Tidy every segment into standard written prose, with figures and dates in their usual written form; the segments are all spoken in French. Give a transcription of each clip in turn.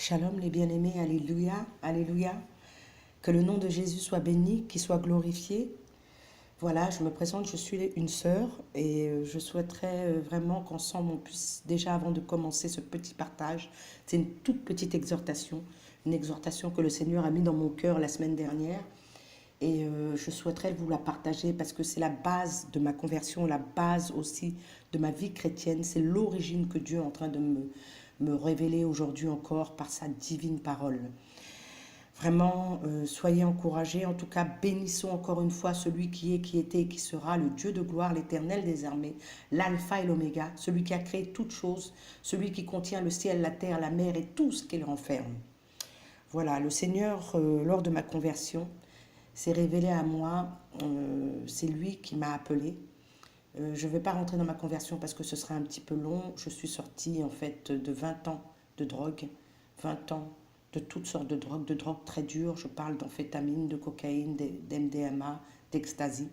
Shalom les bien-aimés, alléluia, alléluia. Que le nom de Jésus soit béni, qu'il soit glorifié. Voilà, je me présente, je suis une sœur et je souhaiterais vraiment qu'ensemble on puisse, déjà avant de commencer ce petit partage, c'est une toute petite exhortation, une exhortation que le Seigneur a mis dans mon cœur la semaine dernière. Et je souhaiterais vous la partager parce que c'est la base de ma conversion, la base aussi de ma vie chrétienne. C'est l'origine que Dieu est en train de me révéler aujourd'hui encore par sa divine parole. Vraiment, soyez encouragés. En tout cas, bénissons encore une fois celui qui est, qui était et qui sera, le Dieu de gloire, l'Éternel des armées, l'Alpha et l'Oméga, celui qui a créé toutes choses, celui qui contient le ciel, la terre, la mer et tout ce qu'il renferme. Voilà, le Seigneur, lors de ma conversion, s'est révélé à moi, c'est lui qui m'a appelé. Je ne vais pas rentrer dans ma conversion parce que ce sera un petit peu long. Je suis sortie en fait de 20 ans de drogue, 20 ans de toutes sortes de drogues très dures. Je parle d'amphétamine, de cocaïne, d'MDMA, d'ecstasy.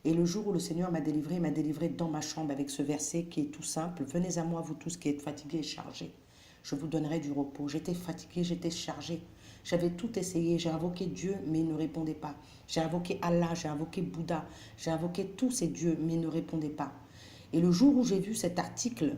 Et le jour où le Seigneur il m'a délivré dans ma chambre avec ce verset qui est tout simple. Venez à moi, vous tous qui êtes fatigués et chargés. Je vous donnerai du repos. J'étais fatiguée, j'étais chargée. J'avais tout essayé. J'ai invoqué Dieu, mais il ne répondait pas. J'ai invoqué Allah, j'ai invoqué Bouddha. J'ai invoqué tous ces dieux, mais ils ne répondaient pas. Et le jour où j'ai vu cet article,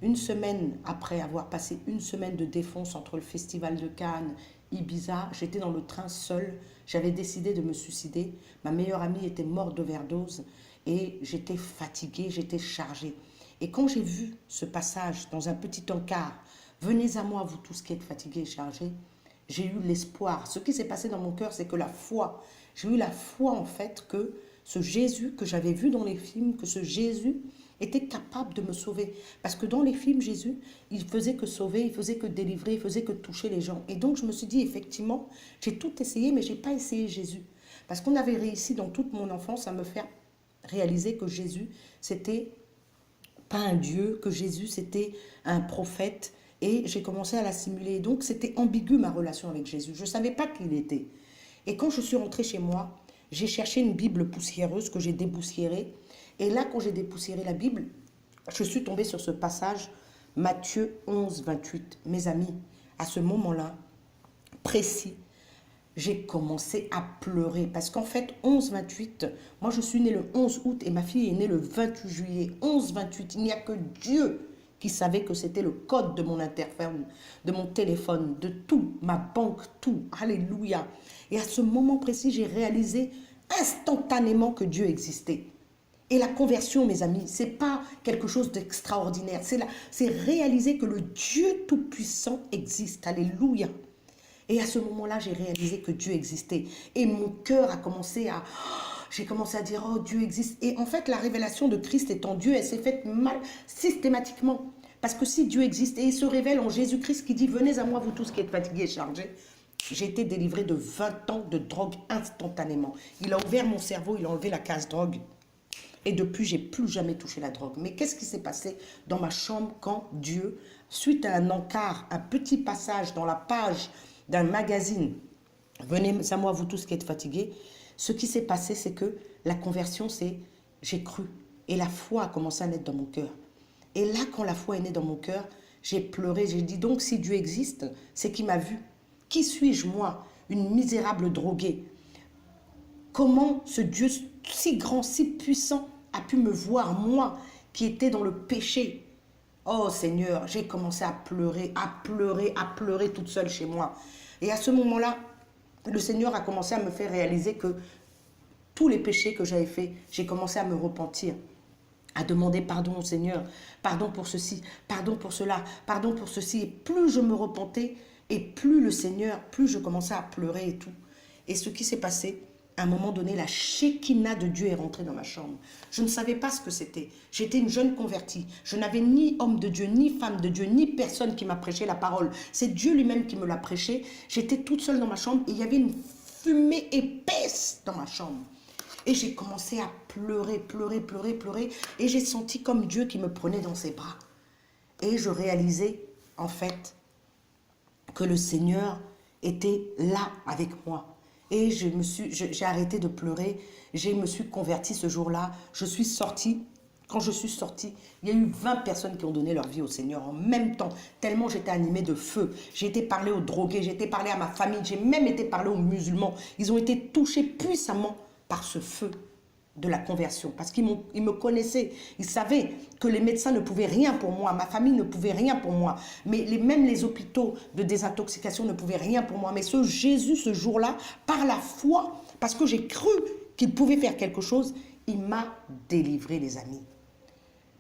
une semaine après avoir passé une semaine de défonce entre le festival de Cannes, Ibiza, j'étais dans le train seule. J'avais décidé de me suicider. Ma meilleure amie était morte d'overdose et j'étais fatiguée, j'étais chargée. Et quand j'ai vu ce passage dans un petit encart, venez à moi, vous tous qui êtes fatigués et chargés, j'ai eu l'espoir. Ce qui s'est passé dans mon cœur, c'est que la foi, j'ai eu la foi en fait que ce Jésus que j'avais vu dans les films, que ce Jésus était capable de me sauver. Parce que dans les films, Jésus, il faisait que sauver, il faisait que délivrer, il faisait que toucher les gens. Et donc je me suis dit, effectivement, j'ai tout essayé, mais je n'ai pas essayé Jésus. Parce qu'on avait réussi dans toute mon enfance à me faire réaliser que Jésus, c'était pas un Dieu, que Jésus, c'était un prophète. Et j'ai commencé à l'assimiler. Donc, c'était ambigu ma relation avec Jésus. Je ne savais pas qui il était. Et quand je suis rentrée chez moi, j'ai cherché une Bible poussiéreuse que j'ai dépoussiérée. Et là, quand j'ai dépoussiéré la Bible, je suis tombée sur ce passage, Matthieu 11, 28. Mes amis, à ce moment-là, précis, j'ai commencé à pleurer. Parce qu'en fait, 11-28, moi je suis née le 11 août et ma fille est née le 28 juillet. 11-28, il n'y a que Dieu qui savait que c'était le code de mon interphone, de mon téléphone, de tout, ma banque, tout. Alléluia. Et à ce moment précis, j'ai réalisé instantanément que Dieu existait. Et la conversion, mes amis, c'est pas quelque chose d'extraordinaire. C'est réaliser que le Dieu Tout-Puissant existe. Alléluia. Et à ce moment-là, j'ai réalisé que Dieu existait. Et mon cœur a commencé à... J'ai commencé à dire, oh, Dieu existe. Et en fait, la révélation de Christ étant Dieu, elle s'est faite mal, systématiquement. Parce que si Dieu existe, et il se révèle en Jésus-Christ qui dit, venez à moi, vous tous qui êtes fatigués et chargés, j'ai été délivré de 20 ans de drogue instantanément. Il a ouvert mon cerveau, il a enlevé la case drogue. Et depuis, j'ai plus jamais touché la drogue. Mais qu'est-ce qui s'est passé dans ma chambre quand Dieu, suite à un encart, un petit passage dans la page d'un magazine, venez à moi, vous tous qui êtes fatigués, ce qui s'est passé, c'est que la conversion, c'est j'ai cru. Et la foi a commencé à naître dans mon cœur. Et là, quand la foi est née dans mon cœur, j'ai pleuré, j'ai dit donc si Dieu existe, c'est qu'il m'a vu. Qui suis-je, moi, une misérable droguée? Comment ce Dieu si grand, si puissant a pu me voir, moi, qui étais dans le péché? Oh Seigneur, j'ai commencé à pleurer, à pleurer, à pleurer toute seule chez moi. Et à ce moment-là, le Seigneur a commencé à me faire réaliser que tous les péchés que j'avais faits, j'ai commencé à me repentir, à demander pardon au Seigneur, pardon pour ceci, pardon pour cela, pardon pour ceci. Et plus je me repentais, et plus le Seigneur, plus je commençais à pleurer et tout. Et ce qui s'est passé, à un moment donné, la Shekinah de Dieu est rentrée dans ma chambre. Je ne savais pas ce que c'était. J'étais une jeune convertie. Je n'avais ni homme de Dieu, ni femme de Dieu, ni personne qui m'a prêché la parole. C'est Dieu lui-même qui me l'a prêché. J'étais toute seule dans ma chambre et il y avait une fumée épaisse dans ma chambre. Et j'ai commencé à pleurer, pleurer, pleurer, pleurer. Et j'ai senti comme Dieu qui me prenait dans ses bras. Et je réalisais, en fait, que le Seigneur était là avec moi. Et j'ai arrêté de pleurer, je me suis convertie ce jour-là, je suis sortie Quand je suis sortie, il y a eu 20 personnes qui ont donné leur vie au Seigneur en même temps, tellement j'étais animée de feu. J'ai été parler aux drogués, j'ai été parler à ma famille, j'ai même été parler aux musulmans. Ils ont été touchés puissamment par ce feu de la conversion, parce qu'ils me connaissaient, ils savaient que les médecins ne pouvaient rien pour moi, ma famille ne pouvait rien pour moi, mais même les hôpitaux de désintoxication ne pouvaient rien pour moi. Mais ce Jésus, ce jour-là, par la foi, parce que j'ai cru qu'il pouvait faire quelque chose, il m'a délivré, les amis.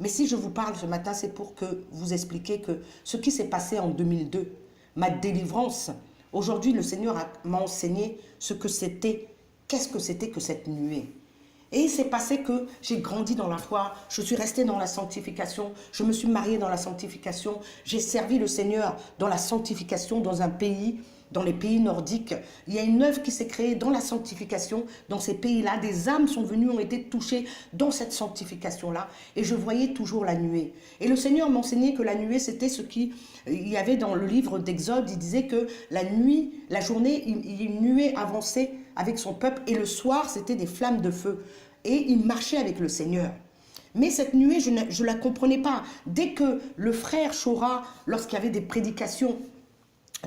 Mais si je vous parle ce matin, c'est pour que vous expliquiez que ce qui s'est passé en 2002, ma délivrance, aujourd'hui le Seigneur m'a enseigné ce que c'était, qu'est-ce que c'était que cette nuée. Et il s'est passé que j'ai grandi dans la foi, je suis restée dans la sanctification, je me suis mariée dans la sanctification, j'ai servi le Seigneur dans la sanctification dans un pays, dans les pays nordiques. Il y a une œuvre qui s'est créée dans la sanctification, dans ces pays-là. Des âmes sont venues, ont été touchées dans cette sanctification-là. Et je voyais toujours la nuée. Et le Seigneur m'enseignait que la nuée, c'était ce qui... Il y avait dans le livre d'Exode, il disait que la nuit, la journée, une nuée avançait avec son peuple. Et le soir, c'était des flammes de feu. Et il marchait avec le Seigneur. Mais cette nuée, je ne la comprenais pas. Dès que le frère Chora, lorsqu'il y avait des prédications,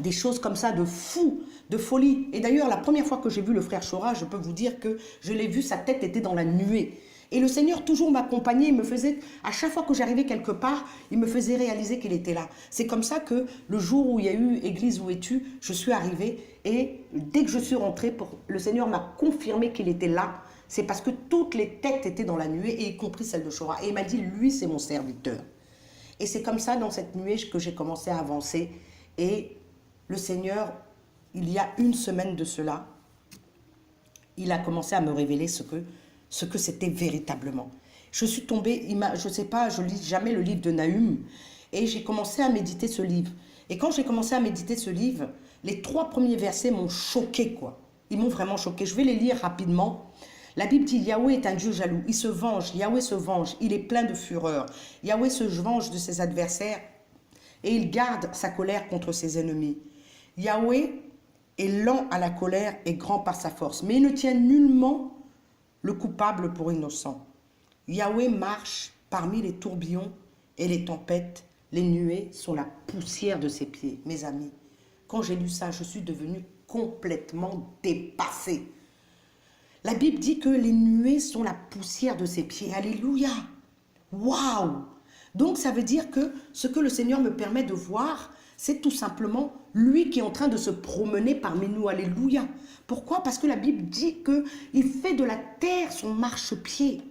des choses comme ça de fou, de folie. Et d'ailleurs, la première fois que j'ai vu le frère Chora, je peux vous dire que je l'ai vu, sa tête était dans la nuée. Et le Seigneur toujours m'accompagnait, il me faisait, à chaque fois que j'arrivais quelque part, il me faisait réaliser qu'il était là. C'est comme ça que le jour où il y a eu Église où es-tu, je suis arrivée et dès que je suis rentrée, le Seigneur m'a confirmé qu'il était là. C'est parce que toutes les têtes étaient dans la nuée, et y compris celle de Chora. Et il m'a dit, lui, c'est mon serviteur. Et c'est comme ça, dans cette nuée, que j'ai commencé à avancer. Et le Seigneur, il y a une semaine de cela, il a commencé à me révéler ce que c'était véritablement. Je suis tombée, je ne sais pas, je lis jamais le livre de Nahum, et j'ai commencé à méditer ce livre. Et quand j'ai commencé à méditer ce livre, les 3 premiers versets m'ont choqué, quoi. Ils m'ont vraiment choqué. Je vais les lire rapidement. La Bible dit, Yahweh est un Dieu jaloux, il se venge, Yahweh se venge, il est plein de fureur. Yahweh se venge de ses adversaires et il garde sa colère contre ses ennemis. Yahweh est lent à la colère et grand par sa force, mais il ne tient nullement le coupable pour innocent. Yahweh marche parmi les tourbillons et les tempêtes, les nuées sont la poussière de ses pieds. Mes amis, quand j'ai lu ça, je suis devenue complètement dépassée. La Bible dit que les nuées sont la poussière de ses pieds. Alléluia! Waouh! Donc ça veut dire que ce que le Seigneur me permet de voir, c'est tout simplement lui qui est en train de se promener parmi nous. Alléluia! Pourquoi? Parce que la Bible dit qu'il fait de la terre son marchepied.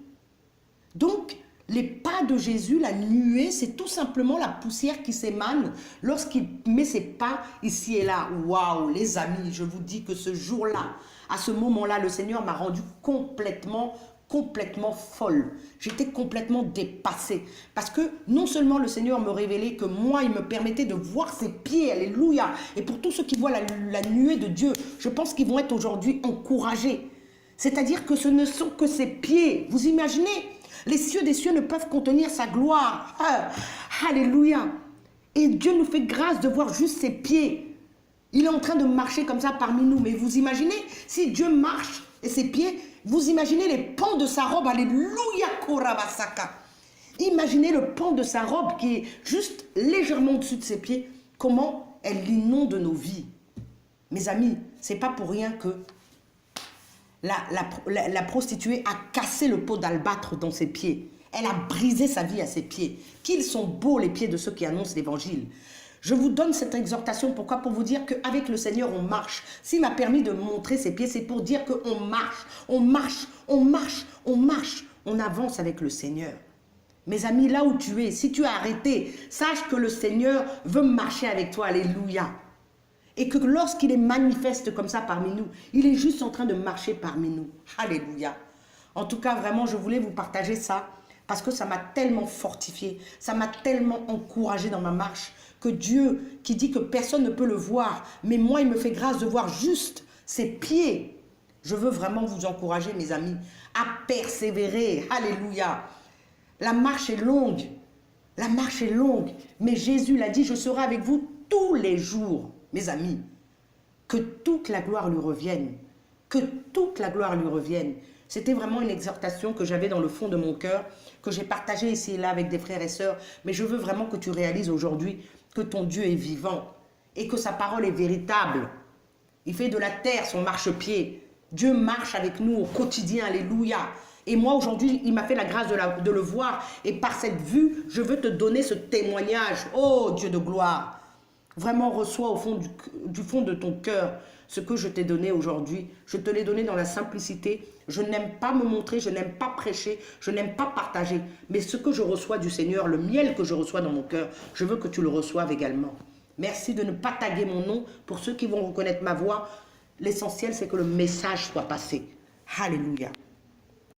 Donc, les pas de Jésus, la nuée, c'est tout simplement la poussière qui s'émane lorsqu'il met ses pas ici et là. Waouh, les amis, je vous dis que ce jour-là, à ce moment-là, le Seigneur m'a rendu complètement folle. J'étais complètement dépassée. Parce que non seulement le Seigneur me révélait que moi, il me permettait de voir ses pieds. Alléluia. Et pour tous ceux qui voient la nuée de Dieu, je pense qu'ils vont être aujourd'hui encouragés. C'est-à-dire que ce ne sont que ses pieds. Vous imaginez? Les cieux des cieux ne peuvent contenir sa gloire. Ah, alléluia. Et Dieu nous fait grâce de voir juste ses pieds. Il est en train de marcher comme ça parmi nous. Mais vous imaginez, si Dieu marche et ses pieds, vous imaginez les pans de sa robe. Alléluia, Korabasaka. Imaginez le pan de sa robe qui est juste légèrement au-dessus de ses pieds. Comment elle inonde nos vies. Mes amis, c'est pas pour rien que la prostituée a cassé le pot d'albâtre dans ses pieds. Elle a brisé sa vie à ses pieds. Qu'ils sont beaux les pieds de ceux qui annoncent l'évangile. Je vous donne cette exhortation, pourquoi? Pour vous dire qu'avec le Seigneur, on marche. S'il m'a permis de montrer ses pieds, c'est pour dire qu'on marche, on marche, on marche, on marche. On avance avec le Seigneur. Mes amis, là où tu es, si tu as arrêté, sache que le Seigneur veut marcher avec toi. Alléluia. Et que lorsqu'il est manifeste comme ça parmi nous, il est juste en train de marcher parmi nous. Alléluia. En tout cas, vraiment, je voulais vous partager ça parce que ça m'a tellement fortifié, ça m'a tellement encouragé dans ma marche que Dieu, qui dit que personne ne peut le voir, mais moi, il me fait grâce de voir juste ses pieds. Je veux vraiment vous encourager, mes amis, à persévérer. Alléluia. La marche est longue. La marche est longue. Mais Jésus l'a dit, je serai avec vous tous les jours. Mes amis, que toute la gloire lui revienne, que toute la gloire lui revienne. C'était vraiment une exhortation que j'avais dans le fond de mon cœur, que j'ai partagée ici et là avec des frères et sœurs. Mais je veux vraiment que tu réalises aujourd'hui que ton Dieu est vivant et que sa parole est véritable. Il fait de la terre son marchepied. Dieu marche avec nous au quotidien, alléluia. Et moi aujourd'hui, il m'a fait la grâce de le voir. Et par cette vue, je veux te donner ce témoignage. Oh Dieu de gloire. Vraiment reçois au fond du fond de ton cœur ce que je t'ai donné aujourd'hui. Je te l'ai donné dans la simplicité. Je n'aime pas me montrer, je n'aime pas prêcher, je n'aime pas partager. Mais ce que je reçois du Seigneur, le miel que je reçois dans mon cœur, je veux que tu le reçoives également. Merci de ne pas taguer mon nom. Pour ceux qui vont reconnaître ma voix, l'essentiel c'est que le message soit passé. Alléluia.